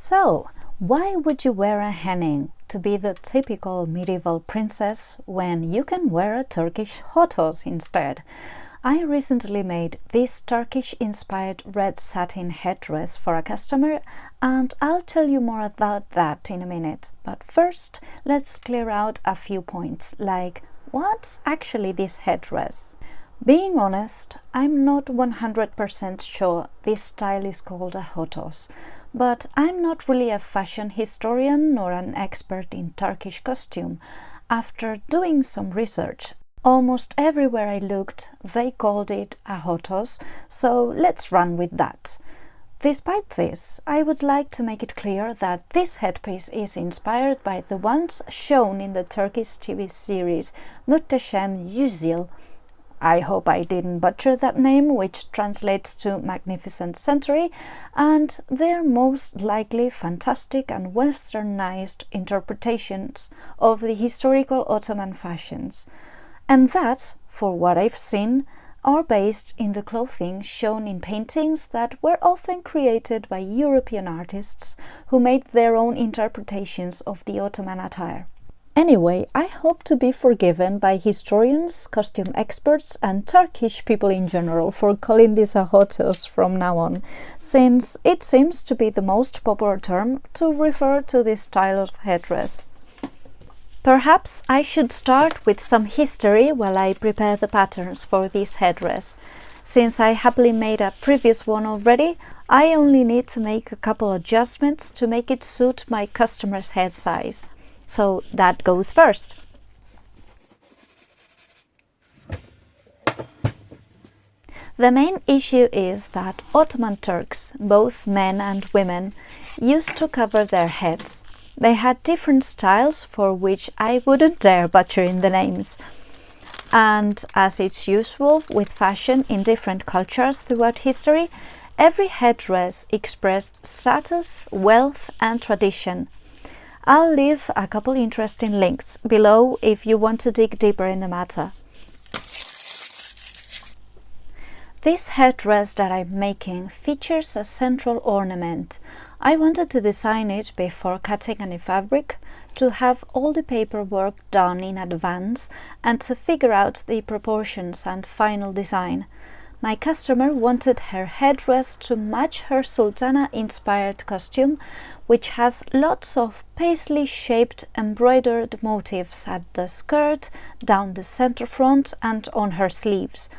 So, why would you wear a henning to be the typical medieval princess when you can wear a Turkish HOTOZ instead? I recently made this Turkish-inspired red satin headdress for a customer, and I'll tell you more about that in a minute. But first, let's clear out a few points, like what's actually this headdress? Being honest, I'm not 100% sure this style is called a HOTOZ, but I'm not really a fashion historian nor an expert in Turkish costume. After doing some research, almost everywhere I looked, they called it a HOTOZ, so let's run with that. Despite this, I would like to make it clear that this headpiece is inspired by the ones shown in the Turkish TV series Muhteşem, yüzyıl. I hope I didn't butcher that name, which translates to Magnificent Century, and they're most likely fantastic and westernized interpretations of the historical Ottoman fashions. And that, for what I've seen, are based in the clothing shown in paintings that were often created by European artists who made their own interpretations of the Ottoman attire. Anyway, I hope to be forgiven by historians, costume experts and Turkish people in general for calling this a HOTOZ from now on, since it seems to be the most popular term to refer to this style of headdress. Perhaps I should start with some history while I prepare the patterns for this headdress. Since I happily made a previous one already, I only need to make a couple adjustments to make it suit my customer's head size. So that goes first. The main issue is that Ottoman Turks, both men and women, used to cover their heads. They had different styles for which I wouldn't dare butchering the names. And as it's usual with fashion in different cultures throughout history, every headdress expressed status, wealth and tradition. I'll leave a couple interesting links below if you want to dig deeper in the matter. This headdress that I'm making features a central ornament. I wanted to design it before cutting any fabric, to have all the paperwork done in advance and to figure out the proportions and final design. My customer wanted her headdress to match her Sultana-inspired costume, which has lots of paisley-shaped embroidered motifs at the skirt, down the center front and on her sleeves.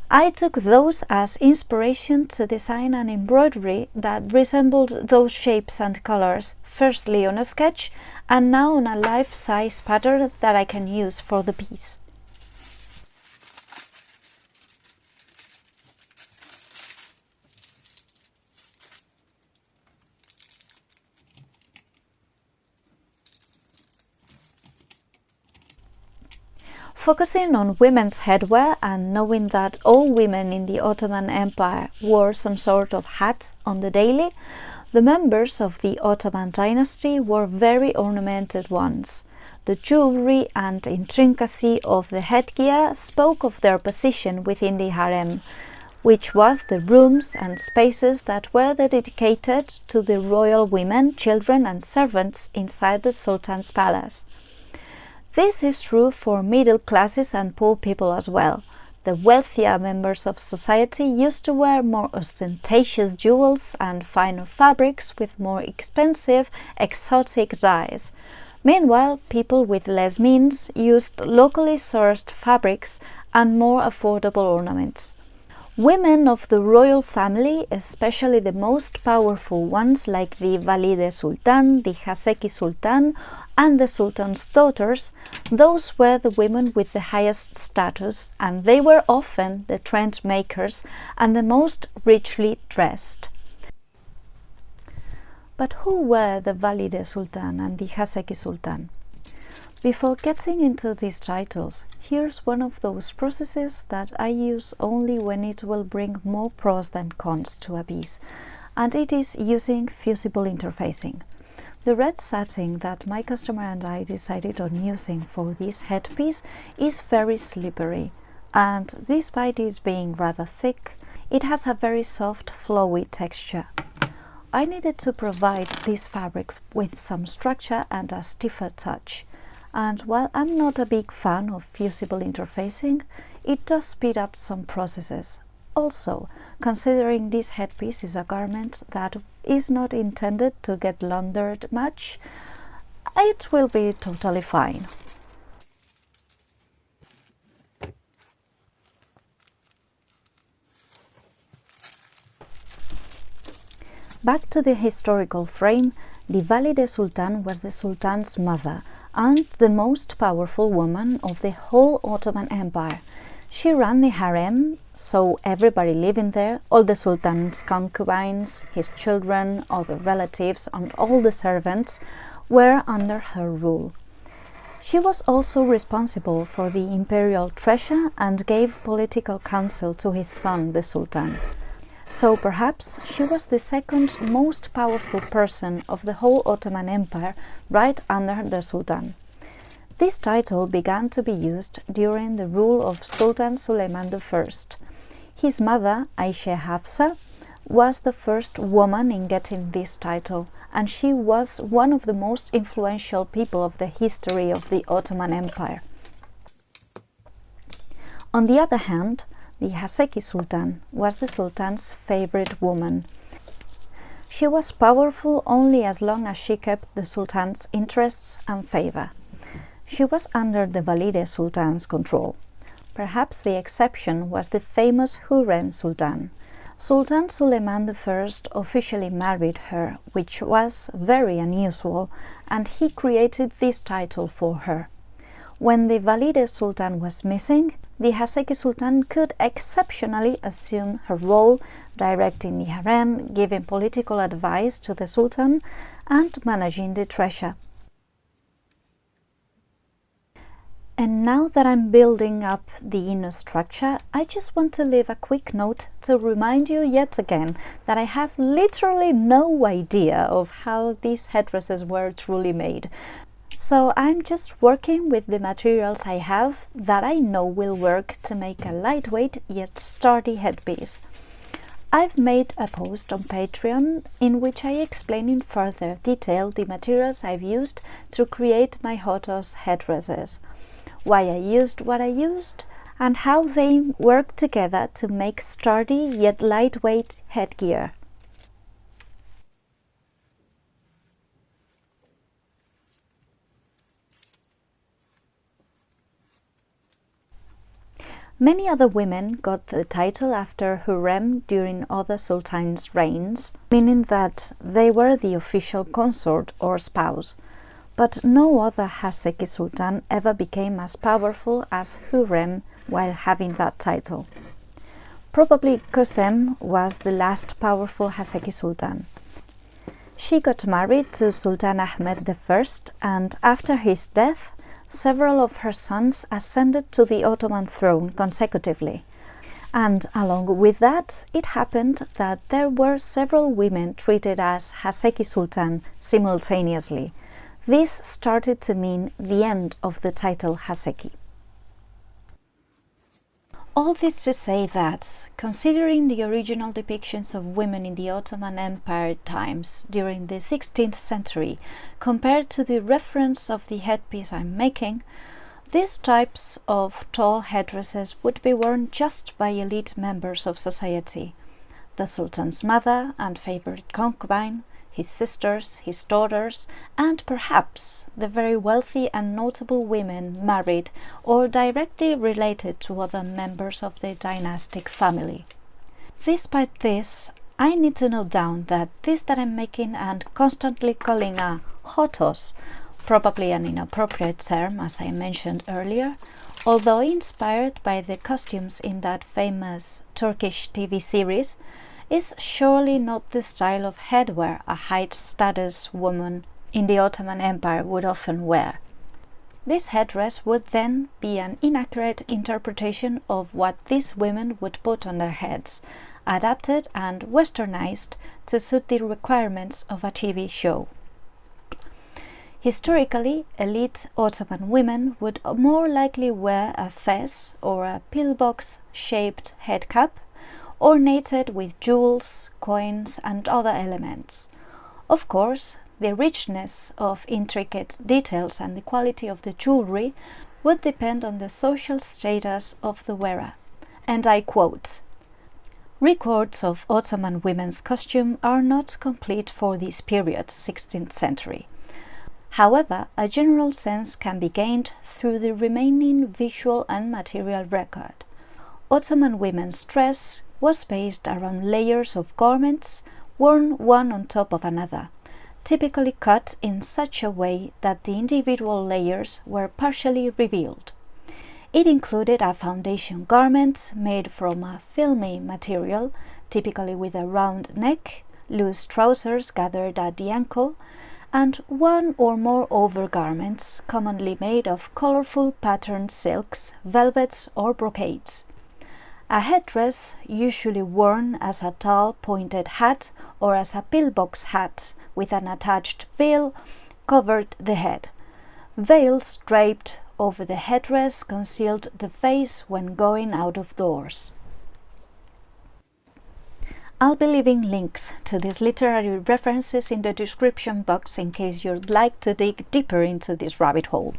I took those as inspiration to design an embroidery that resembled those shapes and colors, firstly on a sketch and now on a life-size pattern that I can use for the piece. Focusing on women's headwear and knowing that all women in the Ottoman Empire wore some sort of hat on the daily, the members of the Ottoman dynasty wore very ornamented ones. The jewelry and intricacy of the headgear spoke of their position within the harem, which was the rooms and spaces that were dedicated to the royal women, children and servants inside the Sultan's palace. This is true for middle classes and poor people as well. The wealthier members of society used to wear more ostentatious jewels and finer fabrics with more expensive, exotic dyes. Meanwhile, people with less means used locally sourced fabrics and more affordable ornaments. Women of the royal family, especially the most powerful ones like the Valide Sultan, the Haseki Sultan, and the Sultan's daughters, those were the women with the highest status, and they were often the trend makers and the most richly dressed. But who were the Valide Sultan and the Haseki Sultan? Before getting into these titles, here's one of those processes that I use only when it will bring more pros than cons to a piece, and it is using fusible interfacing. The red satin that my customer and I decided on using for this headpiece is very slippery, and despite it being rather thick, it has a very soft, flowy texture. I needed to provide this fabric with some structure and a stiffer touch. And while I'm not a big fan of fusible interfacing, it does speed up some processes. Also, considering this headpiece is a garment that is not intended to get laundered much, it will be totally fine. Back to the historical frame, the Valide Sultan was the Sultan's mother and the most powerful woman of the whole Ottoman Empire. She ran the harem, so everybody living there, all the Sultan's concubines, his children, other relatives, and all the servants were under her rule. She was also responsible for the imperial treasure and gave political counsel to his son, the Sultan. So perhaps she was the second most powerful person of the whole Ottoman Empire, right under the Sultan. This title began to be used during the rule of Sultan Süleyman I. His mother, Ayşe Hafsa, was the first woman in getting this title, and she was one of the most influential people of the history of the Ottoman Empire. On the other hand, the Haseki Sultan was the Sultan's favorite woman. She was powerful only as long as she kept the Sultan's interests and favor. She was under the Valide Sultan's control. Perhaps the exception was the famous Hürrem Sultan. Sultan Süleyman I officially married her, which was very unusual, and he created this title for her. When the Valide Sultan was missing, the Haseki Sultan could exceptionally assume her role, directing the harem, giving political advice to the Sultan, and managing the treasure. And now that I'm building up the inner structure, I just want to leave a quick note to remind you yet again that I have literally no idea of how these headdresses were truly made. So I'm just working with the materials I have that I know will work to make a lightweight yet sturdy headpiece. I've made a post on Patreon in which I explain in further detail the materials I've used to create my HOTOZ headdresses, why I used what I used, and how they work together to make sturdy yet lightweight headgear. Many other women got the title after Hürrem during other sultans' reigns, meaning that they were the official consort or spouse. But no other Haseki Sultan ever became as powerful as Hürrem while having that title. Probably Kösem was the last powerful Haseki Sultan. She got married to Sultan Ahmed I, and after his death, several of her sons ascended to the Ottoman throne consecutively. And along with that, it happened that there were several women treated as Haseki Sultan simultaneously. This started to mean the end of the title Haseki. All this to say that, considering the original depictions of women in the Ottoman Empire times during the 16th century, compared to the reference of the headpiece I'm making, these types of tall headdresses would be worn just by elite members of society. The Sultan's mother and favorite concubine, his sisters, his daughters, and perhaps the very wealthy and notable women married or directly related to other members of the dynastic family. Despite this, I need to note down that this that I'm making and constantly calling a HOTOZ, probably an inappropriate term as I mentioned earlier, although inspired by the costumes in that famous Turkish TV series, is surely not the style of headwear a high-status woman in the Ottoman Empire would often wear. This headdress would then be an inaccurate interpretation of what these women would put on their heads, adapted and westernized to suit the requirements of a TV show. Historically, elite Ottoman women would more likely wear a fez or a pillbox-shaped head cap, ornated with jewels, coins, and other elements. Of course, the richness of intricate details and the quality of the jewelry would depend on the social status of the wearer. And I quote, "Records of Ottoman women's costume are not complete for this period, 16th century. However, a general sense can be gained through the remaining visual and material record. Ottoman women's dress was based around layers of garments worn one on top of another, typically cut in such a way that the individual layers were partially revealed. It included a foundation garment made from a filmy material, typically with a round neck, loose trousers gathered at the ankle, and one or more overgarments, commonly made of colorful patterned silks, velvets, or brocades. A headdress, usually worn as a tall pointed hat or as a pillbox hat with an attached veil, covered the head. Veils draped over the headdress concealed the face when going out of doors." I'll be leaving links to these literary references in the description box in case you'd like to dig deeper into this rabbit hole.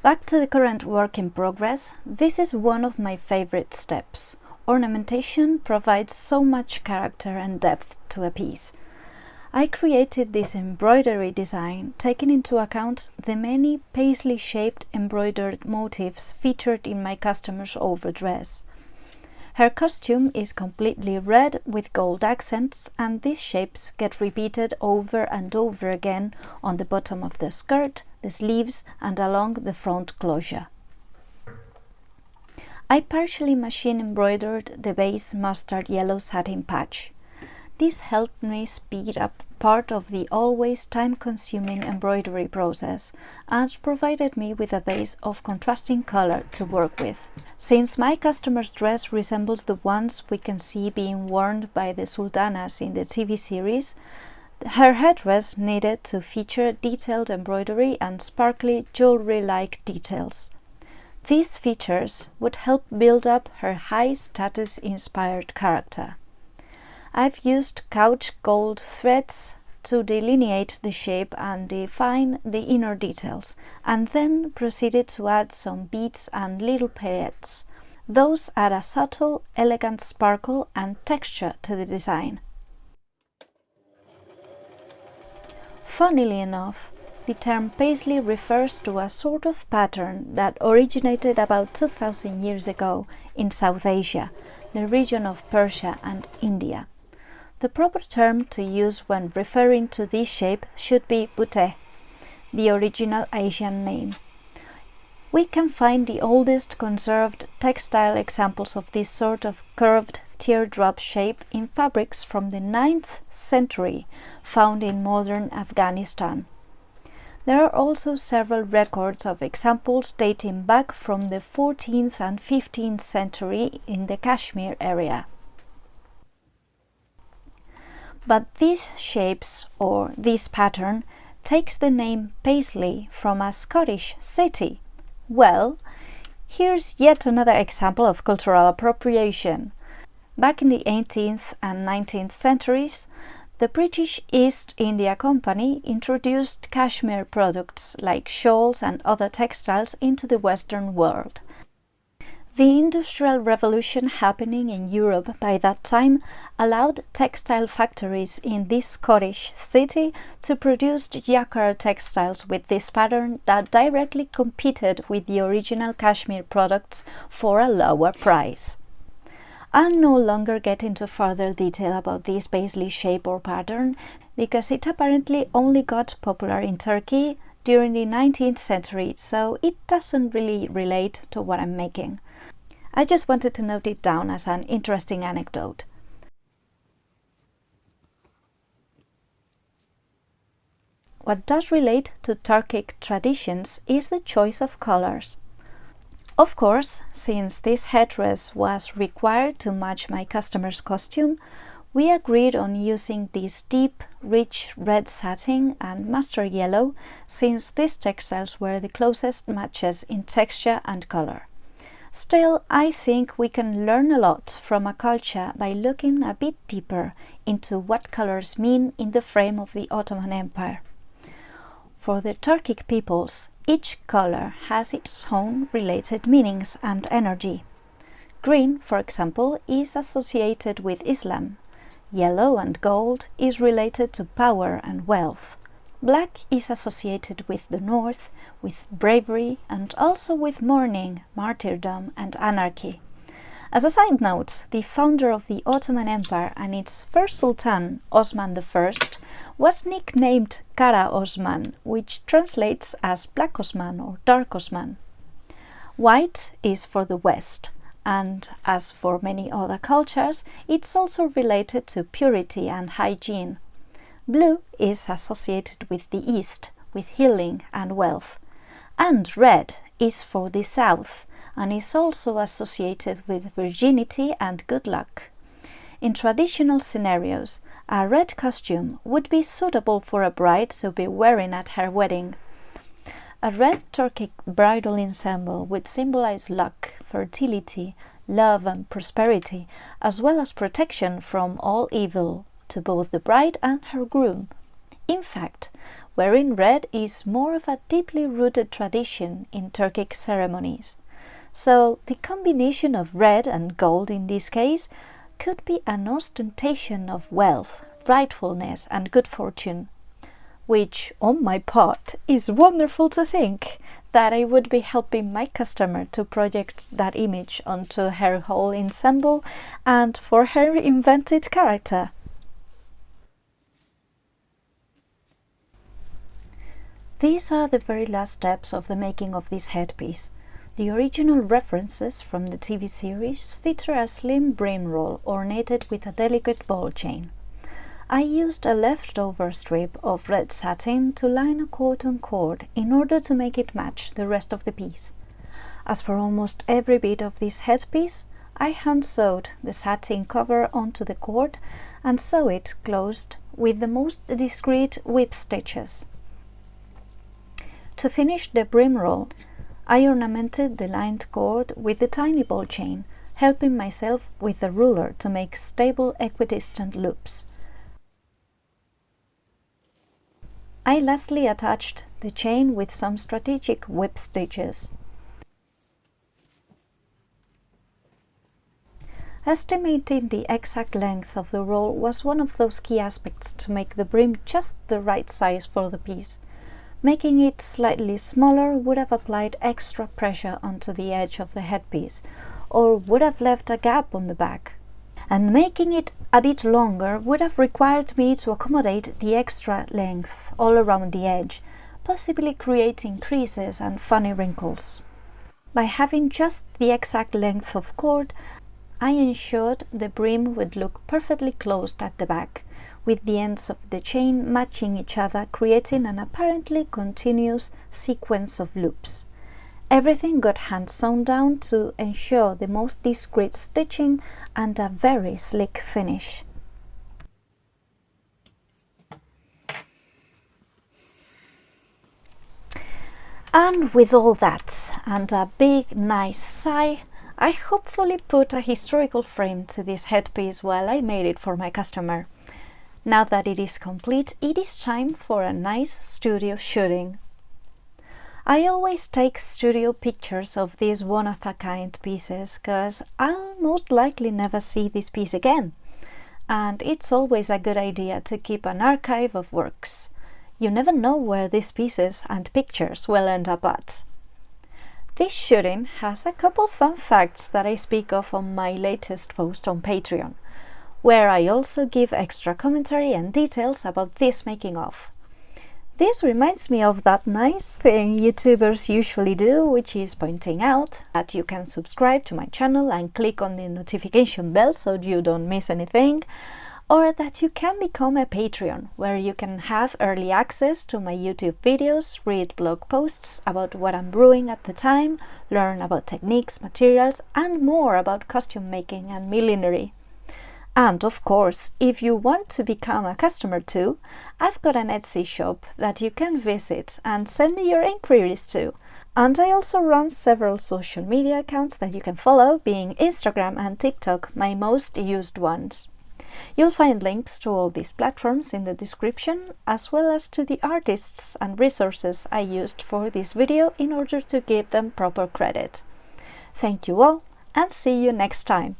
Back to the current work in progress, this is one of my favorite steps. Ornamentation provides so much character and depth to a piece. I created this embroidery design taking into account the many paisley-shaped embroidered motifs featured in my customer's overdress. Her costume is completely red with gold accents, and these shapes get repeated over and over again on the bottom of the skirt, the sleeves, and along the front closure. I partially machine embroidered the base mustard yellow satin patch. This helped me speed up part of the always time-consuming embroidery process and provided me with a base of contrasting color to work with. Since my customer's dress resembles the ones we can see being worn by the Sultanas in the TV series, her headdress needed to feature detailed embroidery and sparkly jewelry-like details. These features would help build up her high-status-inspired character. I've used couch gold threads to delineate the shape and define the inner details, and then proceeded to add some beads and little paillettes. Those add a subtle, elegant sparkle and texture to the design. Funnily enough, the term paisley refers to a sort of pattern that originated about 2000 years ago in South Asia, the region of Persia and India. The proper term to use when referring to this shape should be butte, the original Asian name. We can find the oldest conserved textile examples of this sort of curved teardrop shape in fabrics from the 9th century, found in modern Afghanistan. There are also several records of examples dating back from the 14th and 15th century in the Kashmir area. But these shapes, or this pattern, takes the name Paisley from a Scottish city. Well, here's yet another example of cultural appropriation. Back in the 18th and 19th centuries, the British East India Company introduced cashmere products like shawls and other textiles into the Western world. The Industrial Revolution happening in Europe by that time allowed textile factories in this Scottish city to produce jacquard textiles with this pattern that directly competed with the original cashmere products for a lower price. I'll no longer get into further detail about this paisley shape or pattern because it apparently only got popular in Turkey during the 19th century, so it doesn't really relate to what I'm making. I just wanted to note it down as an interesting anecdote. What does relate to Turkic traditions is the choice of colors. Of course, since this headdress was required to match my customer's costume, we agreed on using this deep, rich red satin and mustard yellow, since these textiles were the closest matches in texture and color. Still, I think we can learn a lot from a culture by looking a bit deeper into what colors mean in the frame of the Ottoman Empire. For the Turkic peoples, each color has its own related meanings and energy. Green, for example, is associated with Islam. Yellow and gold is related to power and wealth. Black is associated with the north, with bravery, and also with mourning, martyrdom, and anarchy. As a side note, the founder of the Ottoman Empire and its first sultan, Osman I, was nicknamed Kara Osman, which translates as Black Osman or Dark Osman. White is for the west, and as for many other cultures, it's also related to purity and hygiene. Blue is associated with the east, with healing and wealth. And red is for the south, and is also associated with virginity and good luck. In traditional scenarios, a red costume would be suitable for a bride to be wearing at her wedding. A red Turkic bridal ensemble would symbolize luck, fertility, love and prosperity, as well as protection from all evil to both the bride and her groom. In fact, wearing red is more of a deeply rooted tradition in Turkic ceremonies. So the combination of red and gold in this case could be an ostentation of wealth, rightfulness and good fortune, which on my part is wonderful to think that I would be helping my customer to project that image onto her whole ensemble and for her invented character. These are the very last steps of the making of this headpiece. The original references from the TV series feature a slim brim roll ornated with a delicate ball chain. I used a leftover strip of red satin to line a cotton cord in order to make it match the rest of the piece. As for almost every bit of this headpiece, I hand sewed the satin cover onto the cord and sew it closed with the most discreet whip stitches. To finish the brim roll, I ornamented the lined cord with the tiny ball chain, helping myself with a ruler to make stable equidistant loops. I lastly attached the chain with some strategic whip stitches. Estimating the exact length of the roll was one of those key aspects to make the brim just the right size for the piece. Making it slightly smaller would have applied extra pressure onto the edge of the headpiece, or would have left a gap on the back. And making it a bit longer would have required me to accommodate the extra length all around the edge, possibly creating creases and funny wrinkles. By having just the exact length of cord, I ensured the brim would look perfectly closed at the back, with the ends of the chain matching each other, creating an apparently continuous sequence of loops. Everything got hand sewn down to ensure the most discreet stitching and a very slick finish. And with all that and a big nice sigh, I hopefully put a historical frame to this headpiece while I made it for my customer. Now that it is complete, it is time for a nice studio shooting. I always take studio pictures of these one-of-a-kind pieces because I'll most likely never see this piece again. And it's always a good idea to keep an archive of works. You never know where these pieces and pictures will end up at. This shooting has a couple fun facts that I speak of on my latest post on Patreon, where I also give extra commentary and details about this making of. This reminds me of that nice thing YouTubers usually do, which is pointing out that you can subscribe to my channel and click on the notification bell so you don't miss anything, or that you can become a Patreon, where you can have early access to my YouTube videos, read blog posts about what I'm brewing at the time, learn about techniques, materials, and more about costume making and millinery. And of course, if you want to become a customer too, I've got an Etsy shop that you can visit and send me your inquiries to. And I also run several social media accounts that you can follow, being Instagram and TikTok my most used ones. You'll find links to all these platforms in the description, as well as to the artists and resources I used for this video in order to give them proper credit. Thank you all, and see you next time!